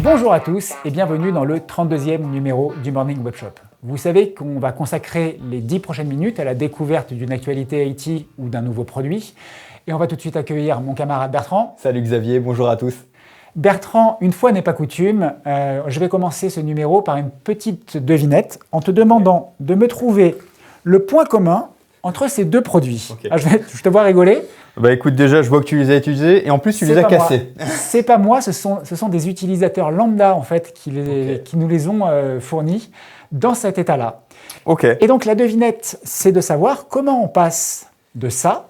Bonjour à tous et bienvenue dans le 32e numéro du Morning Webshop. Vous savez qu'on va consacrer les 10 prochaines minutes à la découverte d'une actualité IT ou d'un nouveau produit. Et on va tout de suite accueillir mon camarade Bertrand. Salut Xavier, bonjour à tous. Bertrand, une fois n'est pas coutume, je vais commencer ce numéro par une petite devinette en te demandant de me trouver le point commun entre ces deux produits. Okay. Je te vois rigoler. Bah écoute, déjà je vois que tu les as utilisés et en plus tu les as cassés. C'est pas moi, ce sont des utilisateurs lambda en fait qui nous les ont fournis dans cet état-là. Okay. Et donc la devinette, c'est de savoir comment on passe de ça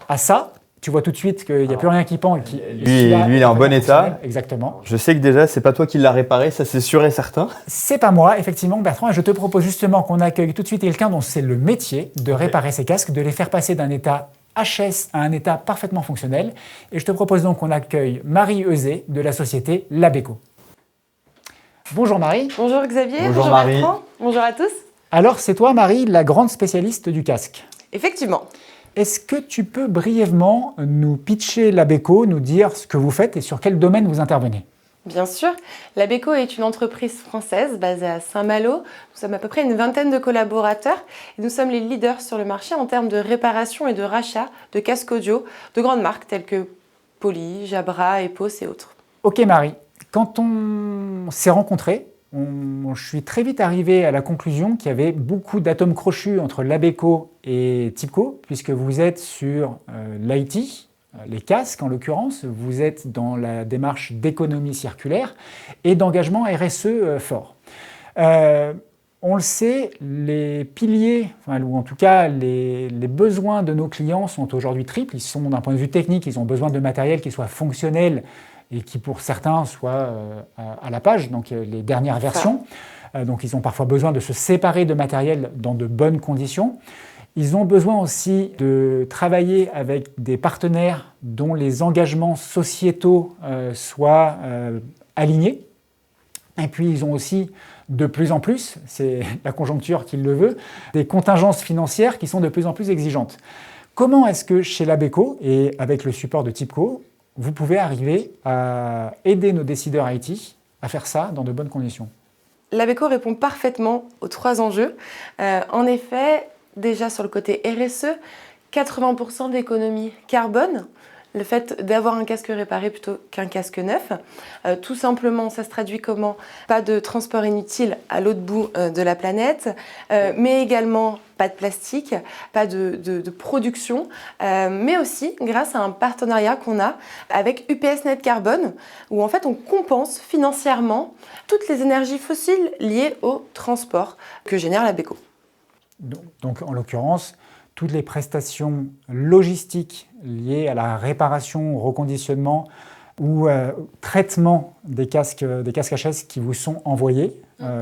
à ça. Tu vois tout de suite qu'il n'y a plus rien qui pend. Lui, il est en bon état. Exactement. Je sais que déjà, c'est pas toi qui l'as réparé, ça c'est sûr et certain. C'est pas moi, effectivement, Bertrand. Et je te propose justement qu'on accueille tout de suite quelqu'un dont c'est le métier de réparer ces casques, de les faire passer d'un état HS à un état parfaitement fonctionnel. Et je te propose donc qu'on accueille Marie Euzet de la société Labeco. Bonjour Marie. Bonjour Xavier. Bonjour Marie. Bertrand. Bonjour à tous. Alors c'est toi Marie, la grande spécialiste du casque. Effectivement. Est-ce que tu peux brièvement nous pitcher Labeco, nous dire ce que vous faites et sur quel domaine vous intervenez ? Bien sûr. Labeco est une entreprise française basée à Saint-Malo. Nous sommes à peu près une vingtaine de collaborateurs et nous sommes les leaders sur le marché en termes de réparation et de rachat de casques audio de grandes marques telles que Poly, Jabra, Epos et autres. Ok Marie, quand on s'est rencontrés, je suis très vite arrivé à la conclusion qu'il y avait beaucoup d'atomes crochus entre Labeco et TIBCO, puisque vous êtes sur l'IT, les casques en l'occurrence, vous êtes dans la démarche d'économie circulaire et d'engagement RSE fort. On le sait, les piliers, ou en tout cas les besoins de nos clients sont aujourd'hui triples. Ils sont d'un point de vue technique, ils ont besoin de matériel qui soit fonctionnel et qui pour certains soit à la page, donc les dernières versions. Donc ils ont parfois besoin de se séparer de matériel dans de bonnes conditions. Ils ont besoin aussi de travailler avec des partenaires dont les engagements sociétaux soient alignés. Et puis ils ont aussi de plus en plus, c'est la conjoncture qui le veut, des contingences financières qui sont de plus en plus exigeantes. Comment est-ce que chez Labeco et avec le support de TIBCO, vous pouvez arriver à aider nos décideurs IT à faire ça dans de bonnes conditions ? Labeco répond parfaitement aux trois enjeux. En effet, déjà sur le côté RSE, 80% d'économie carbone, le fait d'avoir un casque réparé plutôt qu'un casque neuf. Tout simplement, ça se traduit comment ? Pas de transport inutile à l'autre bout de la planète, mais également pas de plastique, pas de production, mais aussi grâce à un partenariat qu'on a avec UPS Net Carbone, où en fait on compense financièrement toutes les énergies fossiles liées au transport que génère Labeco. Donc en l'occurrence, toutes les prestations logistiques liées à la réparation, au reconditionnement ou traitement des casques HS qui vous sont envoyés,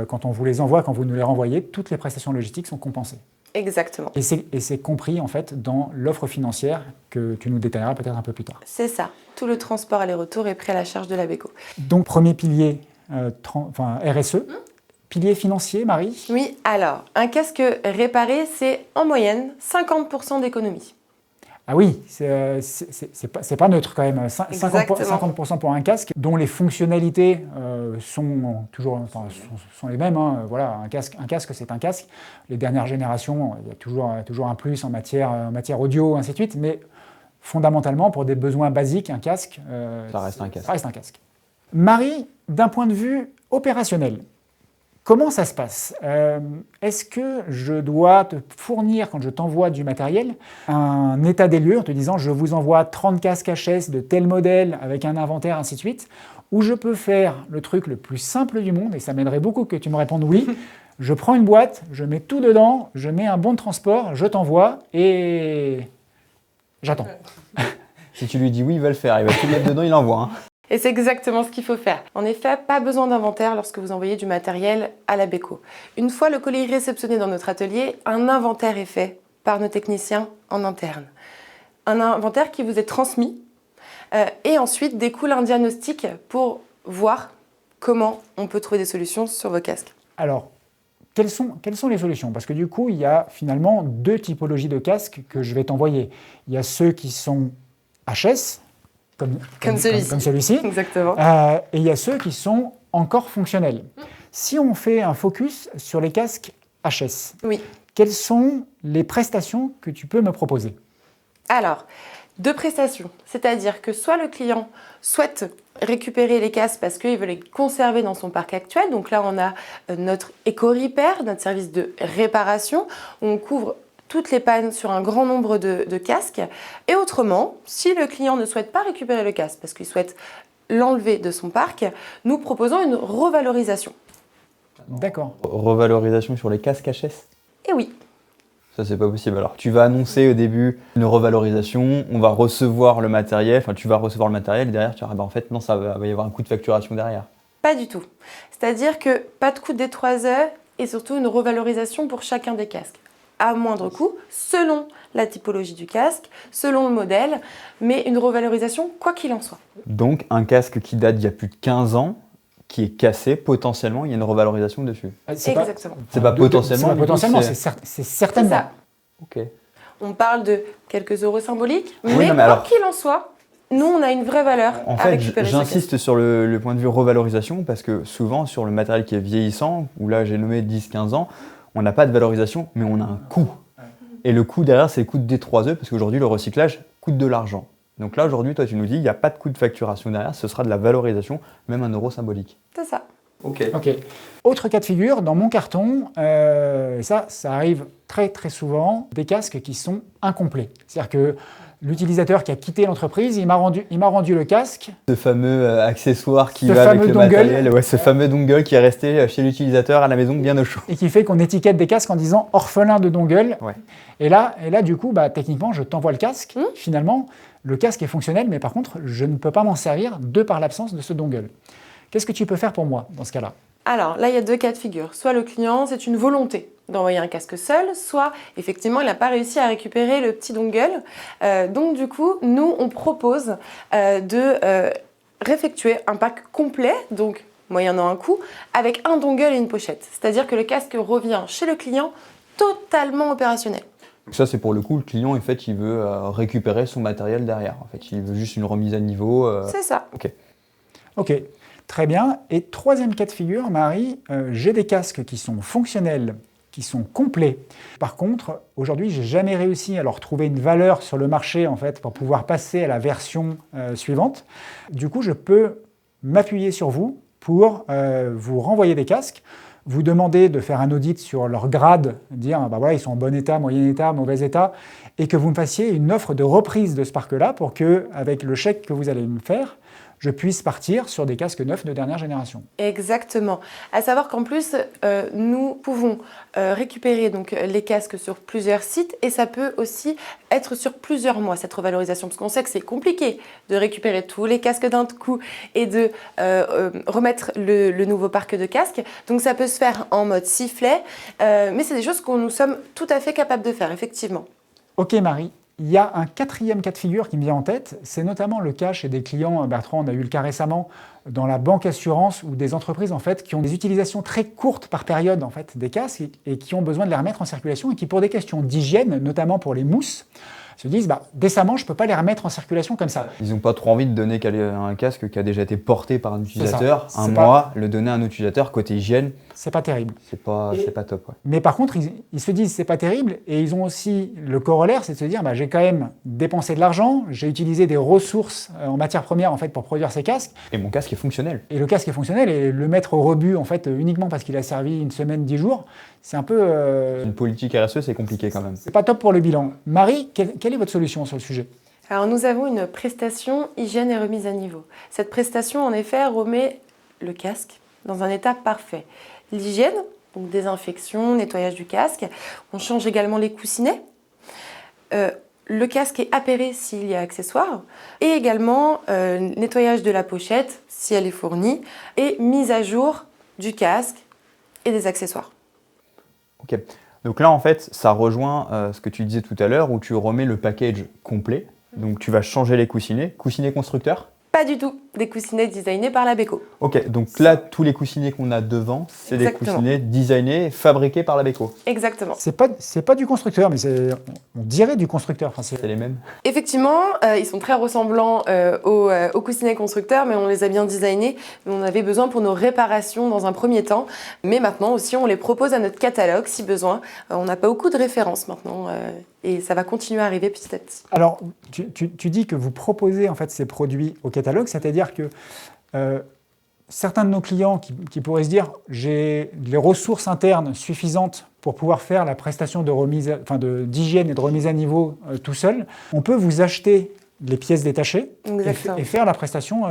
quand on vous les envoie, quand vous nous les renvoyez, toutes les prestations logistiques sont compensées. Exactement. Et c'est compris en fait dans l'offre financière que tu nous détailleras peut-être un peu plus tard. C'est ça. Tout le transport aller-retour est pris à la charge de Labeco. Donc premier pilier, RSE. Pilier financier, Marie ? Oui, alors, un casque réparé, c'est en moyenne 50% d'économie. Ah oui, c'est pas neutre quand même. 50% pour un casque dont les fonctionnalités sont les mêmes. Hein. Voilà, un casque, c'est un casque. Les dernières générations, il y a toujours un plus en matière audio, ainsi de suite. Mais fondamentalement, pour des besoins basiques, un casque, ça reste un casque. Ça reste un casque. Marie, d'un point de vue opérationnel, comment ça se passe ? Est-ce que je dois te fournir, quand je t'envoie du matériel, un état des lieux en te disant je vous envoie 30 casques HS de tel modèle avec un inventaire, ainsi de suite, ou je peux faire le truc le plus simple du monde, et ça m'aiderait beaucoup que tu me répondes oui, je prends une boîte, je mets tout dedans, je mets un bon de transport, je t'envoie et j'attends. Si tu lui dis oui, il va le faire, il va tout mettre dedans, il envoie. Hein. Et c'est exactement ce qu'il faut faire. En effet, pas besoin d'inventaire lorsque vous envoyez du matériel à Labeco. Une fois le colis réceptionné dans notre atelier, un inventaire est fait par nos techniciens en interne. Un inventaire qui vous est transmis et ensuite découle un diagnostic pour voir comment on peut trouver des solutions sur vos casques. Alors, quelles sont les solutions ? Parce que du coup, il y a finalement deux typologies de casques que je vais t'envoyer. Il y a ceux qui sont HS, Comme celui-ci. comme celui-ci. Exactement. Et il y a ceux qui sont encore fonctionnels. Si on fait un focus sur les casques HS, Oui. quelles sont les prestations que tu peux me proposer? Alors, 2 prestations, c'est-à-dire que soit le client souhaite récupérer les casques parce qu'il veut les conserver dans son parc actuel. Donc là, on a notre Eco-Repair, notre service de réparation. On couvre toutes les pannes sur un grand nombre de casques. Et autrement, si le client ne souhaite pas récupérer le casque parce qu'il souhaite l'enlever de son parc, nous proposons une revalorisation. D'accord. Revalorisation sur les casques HS? Et oui, Ça, c'est pas possible. Alors, tu vas annoncer au début une revalorisation, on va recevoir le matériel, enfin, tu vas recevoir le matériel, et derrière, tu vas en fait, non, ça va y avoir un coût de facturation derrière. pas du tout. C'est-à-dire que pas de coût des 3 heures et surtout une revalorisation pour chacun des casques. À moindre coût, selon la typologie du casque, selon le modèle, mais une revalorisation quoi qu'il en soit. Donc, un casque qui date d'il y a plus de 15 ans, qui est cassé, potentiellement, il y a une revalorisation dessus. C'est pas, Exactement. C'est pas potentiellement, c'est pas du coup, potentiellement, c'est- c'est C'est certainement. ça. Ok. On parle de quelques euros symboliques, Oui, mais non, mais quoi alors- qu'il en soit, nous, on a une vraie valeur En à fait, récupérer ce casque. j'insiste sur le point de vue revalorisation parce que souvent, sur le matériel qui est vieillissant, où là j'ai nommé 10-15 ans, on n'a pas de valorisation, mais on a un coût. Et le coût derrière, c'est le coût de D3E parce qu'aujourd'hui, le recyclage coûte de l'argent. Donc là, aujourd'hui, toi, tu nous dis, il n'y a pas de coût de facturation derrière, ce sera de la valorisation, même un euro symbolique. C'est ça. Ok. Ok. Autre cas de figure, dans mon carton, et ça arrive très très souvent, des casques qui sont incomplets. C'est-à-dire que l'utilisateur qui a quitté l'entreprise, il m'a rendu le casque. Ce fameux accessoire qui Ce va avec fameux le dongle. matériel, ouais, ce fameux dongle qui est resté chez l'utilisateur à la maison bien au chaud. Et qui fait qu'on étiquette des casques en disant orphelin de dongle. Ouais. Et là, du coup, techniquement, je t'envoie le casque. Finalement, le casque est fonctionnel, mais par contre, je ne peux pas m'en servir de par l'absence de ce dongle. Qu'est-ce que tu peux faire pour moi dans ce cas-là? Alors là, il y a 2 cas de figure. Soit le client, c'est une volonté d'envoyer un casque seul, soit effectivement, il n'a pas réussi à récupérer le petit dongle. Donc du coup, nous, on propose de réeffectuer un pack complet, donc moyennant un coût, avec un dongle et une pochette. C'est-à-dire que le casque revient chez le client totalement opérationnel. Donc ça, c'est pour le coup, le client, en fait, il veut récupérer son matériel derrière. En fait, il veut juste une remise à niveau. C'est ça. Ok, très bien. Et troisième cas de figure, Marie, j'ai des casques qui sont fonctionnels, qui sont complets. Par contre, aujourd'hui, j'ai jamais réussi à leur trouver une valeur sur le marché en fait pour pouvoir passer à la version suivante. Du coup, je peux m'appuyer sur vous pour vous renvoyer des casques, vous demander de faire un audit sur leur grade, dire voilà, ils sont en bon état, moyen état, mauvais état, et que vous me fassiez une offre de reprise de ce parc-là pour que, avec le chèque que vous allez me faire, je puisse partir sur des casques neufs de dernière génération. Exactement. À savoir qu'en plus, nous pouvons récupérer donc, les casques sur plusieurs sites et ça peut aussi être sur plusieurs mois, cette revalorisation. Parce qu'on sait que c'est compliqué de récupérer tous les casques d'un coup et de remettre le nouveau parc de casques. Donc ça peut se faire en mode sifflet, mais c'est des choses que nous sommes tout à fait capables de faire, effectivement. Ok Marie, il y a un quatrième cas de figure qui me vient en tête, c'est notamment le cas chez des clients, Bertrand, on a eu le cas récemment, dans la banque assurance ou des entreprises en fait, qui ont des utilisations très courtes par période en fait, des casques et qui ont besoin de les remettre en circulation et qui pour des questions d'hygiène, notamment pour les mousses, se disent décemment je ne peux pas les remettre en circulation comme ça. Ils n'ont pas trop envie de donner un casque qui a déjà été porté par un utilisateur, ça. un C'est mois, le donner à un utilisateur, côté hygiène, C'est pas terrible. c'est pas top. Ouais. Mais par contre, ils se disent c'est pas terrible et ils ont aussi le corollaire, c'est de se dire j'ai quand même dépensé de l'argent, j'ai utilisé des ressources en matière première en fait pour produire ces casques Et mon casque est fonctionnel. et le casque est fonctionnel et le mettre au rebut en fait uniquement parce qu'il a servi une semaine, 10 jours, c'est un peu Une politique RSE, c'est compliqué quand même. c'est pas top pour le bilan. Marie, quelle est votre solution sur le sujet? Alors nous avons une prestation hygiène et remise à niveau. Cette prestation en effet remet le casque dans un état parfait. L'hygiène, donc désinfection, nettoyage du casque, on change également les coussinets. Le casque est appairé s'il y a accessoire et également nettoyage de la pochette si elle est fournie et mise à jour du casque et des accessoires. Ok. Donc là, en fait, ça rejoint ce que tu disais tout à l'heure où tu remets le package complet. Donc tu vas changer les coussinets. Coussinets constructeurs. Pas du tout des coussinets designés par l'Abeco. Ok, donc là, tous les coussinets qu'on a devant, c'est des Exactement. coussinets designés, fabriqués par l'Abeco. Exactement. C'est pas du constructeur, mais on dirait du constructeur. Enfin, C'est les mêmes. Effectivement, ils sont très ressemblants aux coussinets constructeurs, mais on les a bien designés. On avait besoin pour nos réparations dans un premier temps. Mais maintenant aussi, on les propose à notre catalogue si besoin. On n'a pas beaucoup de références maintenant et ça va continuer à arriver petit à petit. Alors, tu dis que vous proposez en fait ces produits au catalogue, c'est-à-dire que certains de nos clients qui pourraient se dire j'ai les ressources internes suffisantes pour pouvoir faire la prestation de remise, d'hygiène et de remise à niveau tout seul, on peut vous acheter les pièces détachées et faire la prestation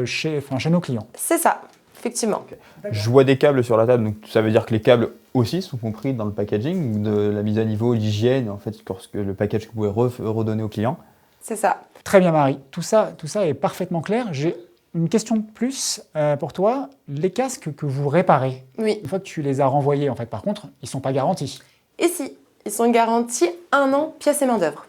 chez nos clients. C'est ça, effectivement. Je vois des câbles sur la table, donc ça veut dire que les câbles aussi sont compris dans le packaging, de la mise à niveau, l'hygiène, en fait, lorsque le package que vous pouvez redonner au client. C'est ça. Très bien Marie, tout ça est parfaitement clair. J'ai une question de plus pour toi. Les casques que vous réparez, Oui. une fois que tu les as renvoyés, en fait, par contre, ils ne sont pas garantis. Et si, ils sont garantis 1 an, pièces et main d'œuvre.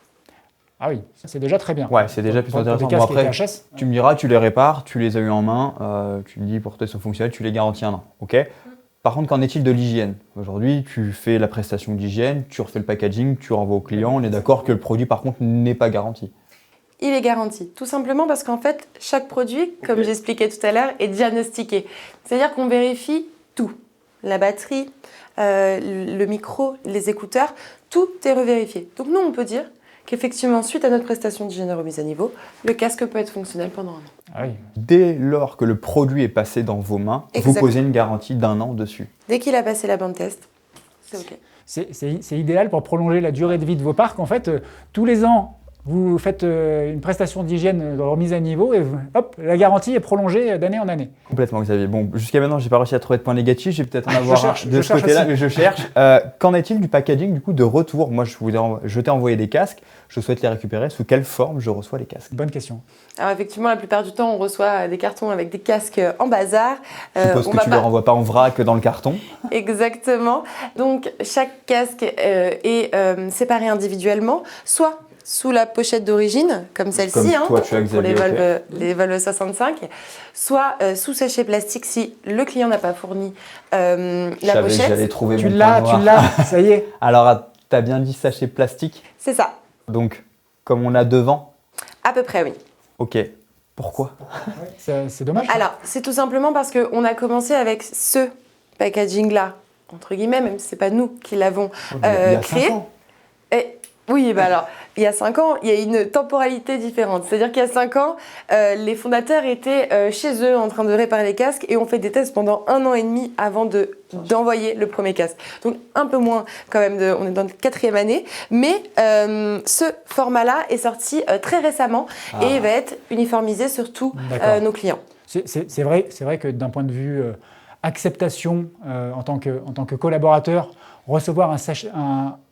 Ah oui, c'est déjà très bien. Ouais, c'est déjà plus Pour intéressant. des Bon, casques après, ETHS, tu me diras, tu les répares, tu les as eu en main, tu me dis pour toi ils sont fonctionnels, tu les garantis 1 an. Ok. Par contre, qu'en est-il de l'hygiène? Aujourd'hui, tu fais la prestation d'hygiène, tu refais le packaging, tu renvoies au client. On est d'accord que le produit, par contre, n'est pas garanti. Il est garanti, tout simplement parce qu'en fait, chaque produit, comme j'expliquais tout à l'heure, est diagnostiqué. C'est-à-dire qu'on vérifie tout. La batterie, le micro, les écouteurs, tout est revérifié. Donc nous, on peut dire qu'effectivement, suite à notre prestation d'hygiène et remise à niveau, le casque peut être fonctionnel pendant 1 an. Ah oui. Dès lors que le produit est passé dans vos mains, vous Exactement. posez une garantie d'1 an dessus. Dès qu'il a passé la bande test, c'est OK. C'est idéal pour prolonger la durée de vie de vos parcs. En fait, tous les ans, vous faites une prestation d'hygiène de remise à niveau et hop, la garantie est prolongée d'année en année. Complètement, Xavier. Bon, jusqu'à maintenant, j'ai pas réussi à trouver de points négatifs. Je vais peut-être en avoir cherche, un de je ce cherche côté-là, aussi. mais je cherche. Qu'en est-il du packaging, du coup, de retour? Moi, je t'ai envoyé des casques. Je souhaite les récupérer. Sous quelle forme je reçois les casques? Bonne question. Alors effectivement, la plupart du temps, on reçoit des cartons avec des casques en bazar. Je suppose que tu ne les renvoies pas en vrac dans le carton. Exactement. Donc chaque casque est séparé individuellement, soit sous la pochette d'origine, comme celle-ci, Comme toi, tu as, pour Xavier, les Volvo 65, soit sous sachet plastique si le client n'a pas fourni la pochette. J'allais trouver Tu mon point noir. l'as, ça y est. Alors, tu as bien dit sachet plastique. C'est ça, Donc, comme on a devant, à peu près, oui. ok. Pourquoi? C'est dommage. Alors, c'est tout simplement parce qu'on a commencé avec ce packaging-là, entre guillemets, même si ce n'est pas nous qui l'avons Il y a créé. 5 ans. Et, oui, bah alors, il y a 5 ans, il y a une temporalité différente. C'est-à-dire qu'il y a 5 ans, les fondateurs étaient chez eux en train de réparer les casques et ont fait des tests pendant 1 an et demi avant d'envoyer le premier casque. Donc un peu moins quand même, on est dans la 4e année. Mais ce format-là est sorti très récemment et va être uniformisé sur tous nos clients. C'est vrai que d'un point de vue acceptation en tant que collaborateur, recevoir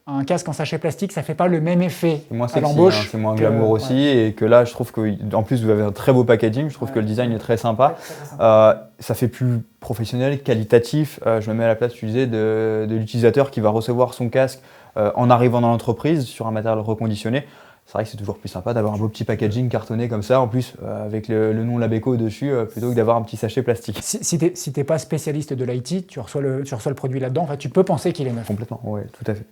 un casque en sachet plastique, ça ne fait pas le même effet C'est moins à sexy, l'embauche. c'est moins glamour aussi, et que là, je trouve qu'en plus, vous avez un très beau packaging, je trouve que le design est très sympa. Ça fait plus professionnel, qualitatif. Je me mets à la place, tu disais, de l'utilisateur qui va recevoir son casque en arrivant dans l'entreprise sur un matériel reconditionné. C'est vrai que c'est toujours plus sympa d'avoir un beau petit packaging cartonné comme ça, en plus avec le nom L'Abeco dessus, plutôt que d'avoir un petit sachet plastique. Si tu n'es pas spécialiste de l'IT, tu reçois le produit là-dedans, en fait, tu peux penser qu'il est neuf. Complètement, oui, tout à fait.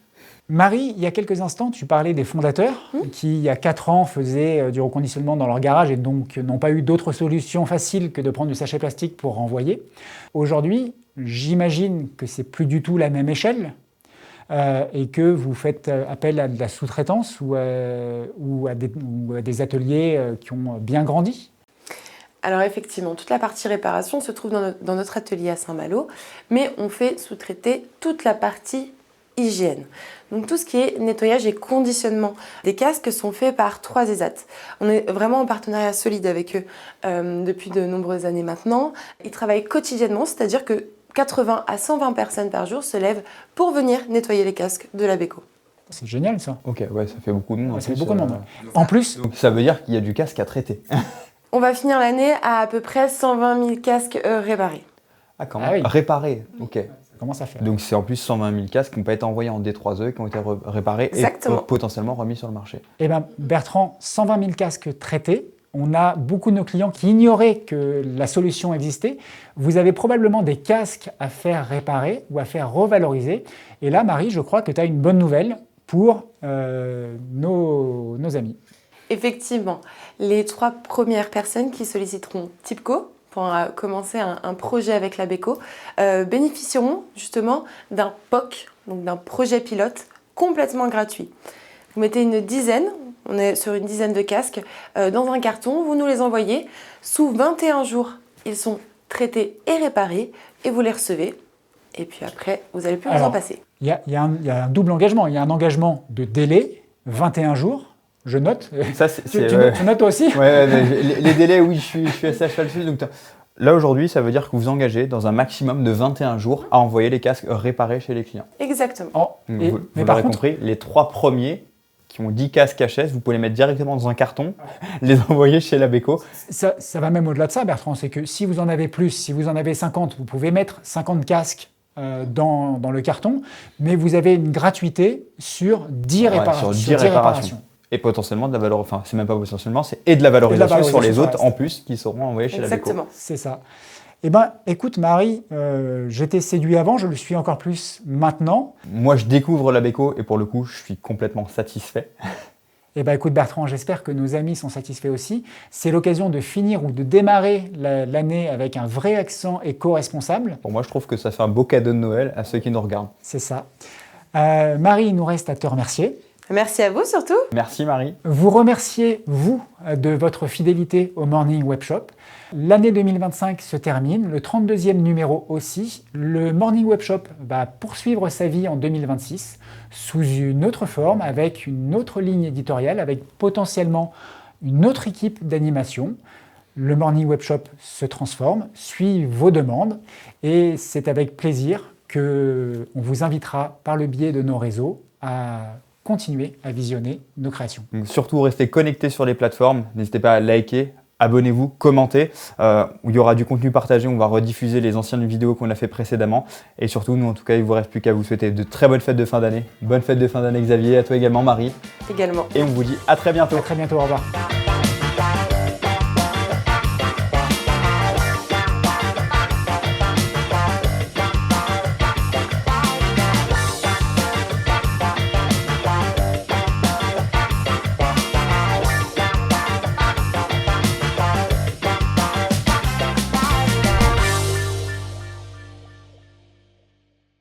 Marie, il y a quelques instants, tu parlais des fondateurs qui, il y a 4 ans, faisaient du reconditionnement dans leur garage et donc n'ont pas eu d'autre solution facile que de prendre du sachet plastique pour renvoyer. Aujourd'hui, j'imagine que c'est plus du tout la même échelle et que vous faites appel à de la sous-traitance ou à des ateliers qui ont bien grandi. Alors effectivement, toute la partie réparation se trouve dans notre atelier à Saint-Malo, mais on fait sous-traiter toute la partie hygiène. Donc tout ce qui est nettoyage et conditionnement des casques sont faits par 3 ESAT. On est vraiment en partenariat solide avec eux depuis de nombreuses années maintenant. Ils travaillent quotidiennement, c'est-à-dire que 80 à 120 personnes par jour se lèvent pour venir nettoyer les casques de l'Abeco. C'est génial ça. Ok, ouais, ça fait beaucoup de monde. Ça fait beaucoup de monde. En plus, Donc ça veut dire qu'il y a du casque à traiter. On va finir l'année à peu près 120 000 casques réparés. Ah, quand même. Ah oui. Réparé, ok. ça commence à faire. Donc c'est en plus 120 000 casques qui n'ont pas été envoyés en D3E, qui ont été réparés Exactement. et potentiellement remis sur le marché. Eh bien, Bertrand, 120 000 casques traités, On a beaucoup de nos clients qui ignoraient que la solution existait. Vous avez probablement des casques à faire réparer ou à faire revaloriser. Et là, Marie, je crois que tu as une bonne nouvelle pour nos amis. Effectivement, les 3 premières personnes qui solliciteront TIPCO pour commencer un projet avec l'ABECO bénéficieront justement d'un POC, donc d'un projet pilote complètement gratuit. Vous mettez une dizaine, on est sur une dizaine de casques, dans un carton, vous nous les envoyez. Sous 21 jours, ils sont traités et réparés et vous les recevez. Et puis après, vous n'allez plus vous en passer. Il y a un double engagement. Il y a un engagement de délai, 21 jours. Je note. Ça, tu notes toi aussi? Ouais, les délais, oui, je suis assez à cheval dessus. Donc, là, aujourd'hui, ça veut dire que vous engagez dans un maximum de 21 jours à envoyer les casques réparés chez les clients. Exactement. Vous l'aurez compris, les 3 premiers qui ont 10 casques HS, vous pouvez les mettre directement dans un carton, les envoyer chez l'ABECO. Ça va même au-delà de ça, Bertrand. C'est que si vous en avez plus, si vous en avez 50, vous pouvez mettre 50 casques dans le carton, mais vous avez une gratuité sur 10 réparations. Sur 10 réparations. Et potentiellement de la valorisation, enfin c'est même pas potentiellement, c'est de la valorisation sur les autres en plus qui seront envoyés chez l'ABECO. Exactement. C'est ça. Eh bien, écoute Marie, j'étais séduit avant, je le suis encore plus maintenant. Moi je découvre l'ABECO et pour le coup je suis complètement satisfait. Eh bien écoute Bertrand, j'espère que nos amis sont satisfaits aussi. C'est l'occasion de finir ou de démarrer l'année avec un vrai accent éco-responsable. Pour moi je trouve que ça fait un beau cadeau de Noël à ceux qui nous regardent. C'est ça. Marie, il nous reste à te remercier. Merci à vous surtout. Merci Marie. Vous remerciez, vous, de votre fidélité au Morning Webshop. L'année 2025 se termine, le 32e numéro aussi. Le Morning Webshop va poursuivre sa vie en 2026 sous une autre forme, avec une autre ligne éditoriale, avec potentiellement une autre équipe d'animation. Le Morning Webshop se transforme, suit vos demandes et c'est avec plaisir qu'on vous invitera par le biais de nos réseaux à continuer à visionner nos créations. Donc, surtout restez connectés sur les plateformes, n'hésitez pas à liker, abonnez-vous, commentez, où il y aura du contenu partagé, on va rediffuser les anciennes vidéos qu'on a fait précédemment et surtout nous en tout cas il ne vous reste plus qu'à vous souhaiter de très bonnes fêtes de fin d'année. Bonne fête de fin d'année Xavier, à toi également Marie. Également. Et on vous dit à très bientôt. À très bientôt, au revoir.